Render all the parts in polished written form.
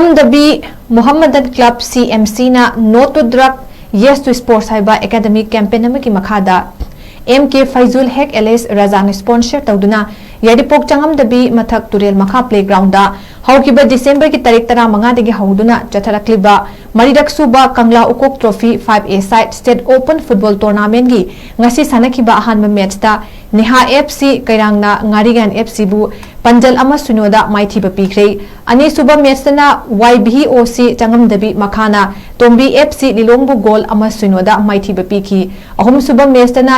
𝗥𝗔𝗞 𝗦𝗨𝗕𝗔 𝗞𝗔𝗡𝗚𝗟 ꯅ no to drug yes to sports है academic campaign की मखादा 𝗥𝗣𝗚 स्पॉन्सर तौदुना यादिपोक ꯆꯪꯉꯝꯗꯕꯤ मथक तुरेल मखा प्लेग्राउंड हौकिबा डिसेंबर की तारीख 15 दगी हौदुना चथरक्लिबा मरीरक सुबा कंगला उकोक trophy 5A side state open football tournament की ngasi sanakhiba ahanba मैच ता नेहा FC कैरांगना ngarigan FC बु पंजल अमा सुनोदा माइथिबा पीख्रे अनि सुबा मैच तना YBOC चंगमदबी मखाना तोंबी FC लिलोंगबु गोल अमा सुनोदा माइथिबा पीखी अहुम सुबा मैच तना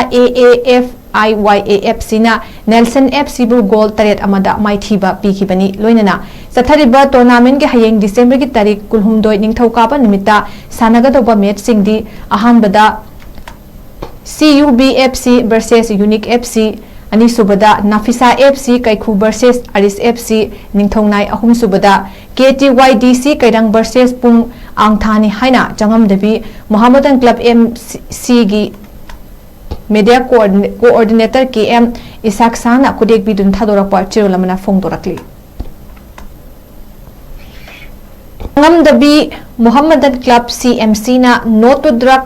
IYAFC ना नेल्सन FC बु गोल 3 अमदा माइथिबा पीखिबनी लोइनना चथरिबा टूर्नामेंट के हयेंग डिसेंबर की तारीख 12 निंगथौकाबा निमित्ता सानगदोबा मैच सिंगदी अहानबदा CUBFC versus Unique FC अनि सुबदा नाफिसा FC कैखु versus अरिस FC निंगथौनाय अहुम सुबदा KTYDC कैरंग versus पुंग आंगथानी हाइना चंगमदबी मोहम्मदन क्लब MC गी मीडिया कोऑर्डिनेटर KM 𝗥𝗢𝗓 खुदेक बिदुन थादोरकपा चिरोलमना फोंदोरकली 𝗥𝗣𝗚 𝗦𝗨𝗕𝗔 𝗞𝗔𝗡𝗟 ना no to drug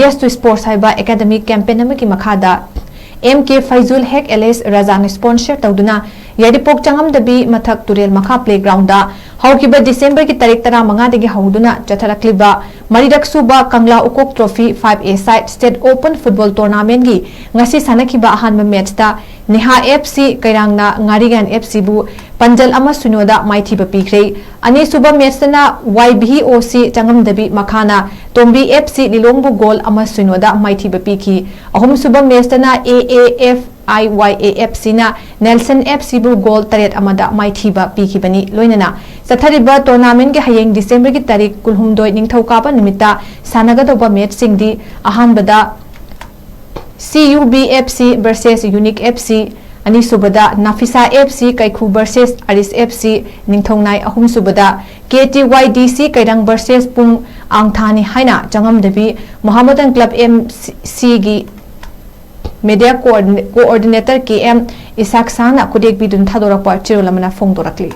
yes to sports है एकेडमिक कैंपेन की मखादा 𝗥𝗣𝗚 स्पॉन्सर तौदुना यादिपोक ꯆꯪꯉꯝꯗꯕꯤ मथक तुरेल मखा प्लेग्राउंड हौकिबा डिसेंबर की तारीख 15 दगी हौदुना चथरक्लिबा मरीरक सुबा कंगला उकोक trophy 5A side state open football tournament की ngasi sanakhiba ahanba मैच ता नेहा FC कैरांगना ngarigan FC बु पंजल अमा सुनोदा माइथिबा पीख्रे अनि सुबा मैच तना YBOC चंगमदबी मखाना तोंबी FC लिलोंगबु गोल अमा सुनोदा माइथिबा पीखी अहुम सुबा मैच तना IYAFC ना नेल्सन FC बु गोल 3 अमदा माइथिबा पीखिबनी लोइनना चथरिबा टूर्नामेंट के हयेंग डिसेंबर की तारीख 12 निंगथौकाबा निमित्ता सानगदोबा मैच सिंगदी अहानबदा CUBFC versus Unique FC अनि सुबदा नाफिसा FC कैखु versus अरिस FC निंगथौनाय अहुम सुबदा KTYDC कैरंग versus पुंग आंगथानी हाइना चंगमदबी मोहम्मदन क्लब MC गी मीडिया कोऑर्डिनेटर KM 𝗥𝗢𝗓 खुदेक बिदुन थादोरकपा चिरोलमना फोंदोरकली